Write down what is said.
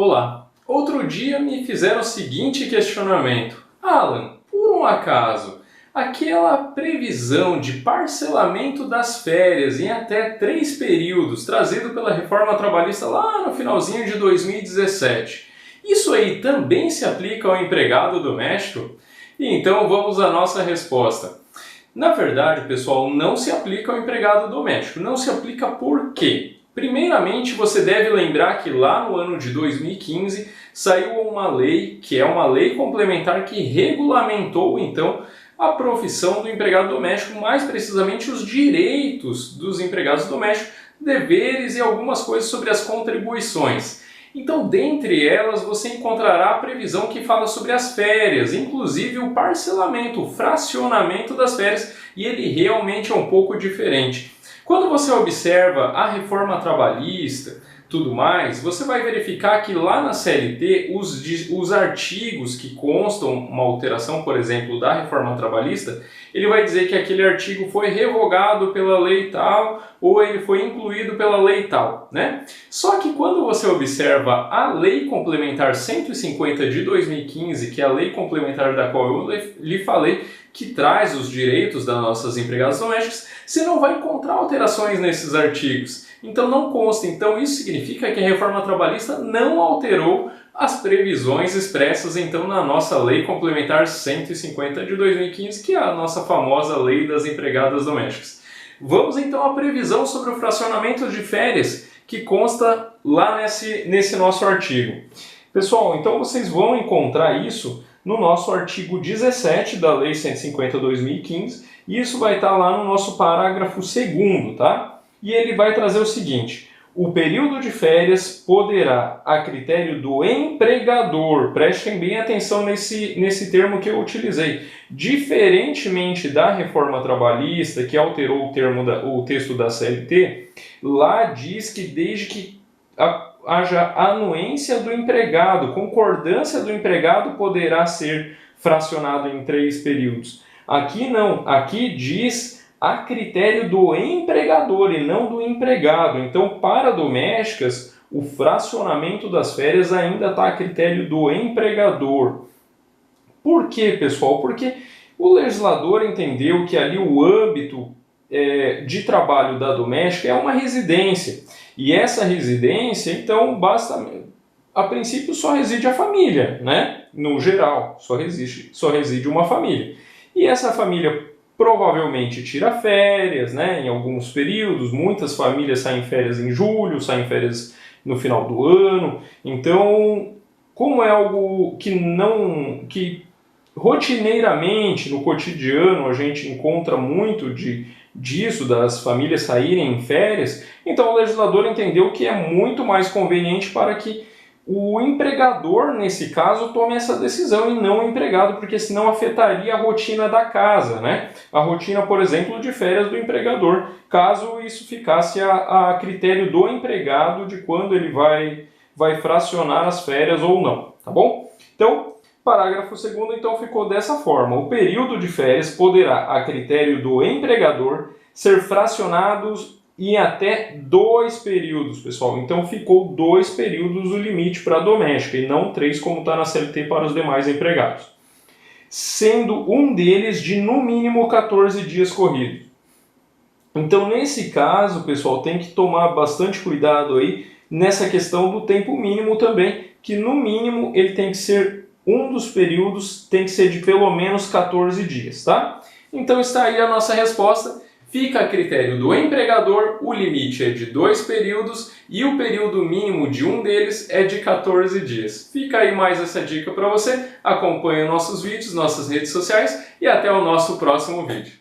Olá! Outro dia me fizeram o seguinte questionamento. Alan, por um acaso, aquela previsão de parcelamento das férias em até 3 períodos, trazido pela reforma trabalhista lá no finalzinho de 2017, isso aí também se aplica ao empregado doméstico? E então vamos à nossa resposta. Na verdade, pessoal, não se aplica ao empregado doméstico. Não se aplica por quê? Primeiramente, você deve lembrar que lá no ano de 2015 saiu uma lei, que é uma lei complementar que regulamentou então a profissão do empregado doméstico, mais precisamente os direitos dos empregados domésticos, deveres e algumas coisas sobre as contribuições. Então, dentre elas, você encontrará a previsão que fala sobre as férias, inclusive o parcelamento, o fracionamento das férias, e ele realmente é um pouco diferente. Quando você observa a reforma trabalhista, tudo mais, você vai verificar que lá na CLT, os artigos que constam uma alteração, por exemplo, da reforma trabalhista, ele vai dizer que aquele artigo foi revogado pela lei tal ou ele foi incluído pela lei tal, né? Só que quando você observa a Lei Complementar 150 de 2015, que é a lei complementar da qual eu lhe falei, que traz os direitos das nossas empregadas domésticas, você não vai encontrar alterações nesses artigos. Então não consta. Então isso significa que a reforma trabalhista não alterou as previsões expressas então na nossa Lei Complementar 150 de 2015, que é a nossa famosa Lei das Empregadas Domésticas. Vamos então à previsão sobre o fracionamento de férias que consta lá nesse nosso artigo. Pessoal, então vocês vão encontrar isso no nosso artigo 17 da Lei 150/2015, e isso vai estar lá no nosso parágrafo 2º, tá? E ele vai trazer o seguinte: o período de férias poderá, a critério do empregador, prestem bem atenção nesse termo que eu utilizei, diferentemente da reforma trabalhista, que alterou o texto da CLT, lá diz que desde que haja anuência do empregado, concordância do empregado, poderá ser fracionado em 3 períodos. Aqui não, aqui diz a critério do empregador e não do empregado. Então, para domésticas, o fracionamento das férias ainda está a critério do empregador. Por quê, pessoal? Porque o legislador entendeu que ali o âmbito de trabalho da doméstica é uma residência. E essa residência, então, a princípio só reside a família, né? No geral, só reside uma família. E essa família provavelmente tira férias, né? Em alguns períodos, muitas famílias saem férias em julho, saem férias no final do ano. Então, como é algo que rotineiramente, no cotidiano, a gente encontra muito disso, das famílias saírem em férias, então o legislador entendeu que é muito mais conveniente para que o empregador, nesse caso, tome essa decisão e não o empregado, porque senão afetaria a rotina da casa, né? A rotina, por exemplo, de férias do empregador, caso isso ficasse a critério do empregado de quando ele vai fracionar as férias ou não, tá bom? Então, parágrafo 2º, então, ficou dessa forma. O período de férias poderá, a critério do empregador, ser fracionado em até 2 períodos, pessoal. Então, ficou 2 períodos o limite para a doméstica e não 3, como está na CLT para os demais empregados. Sendo um deles de, no mínimo, 14 dias corridos. Então, nesse caso, pessoal, tem que tomar bastante cuidado aí nessa questão do tempo mínimo também, que, no mínimo, ele tem que ser um dos períodos tem que ser de pelo menos 14 dias, tá? Então está aí a nossa resposta. Fica a critério do empregador, o limite é de 2 períodos e o período mínimo de um deles é de 14 dias. Fica aí mais essa dica para você. Acompanhe nossos vídeos, nossas redes sociais e até o nosso próximo vídeo.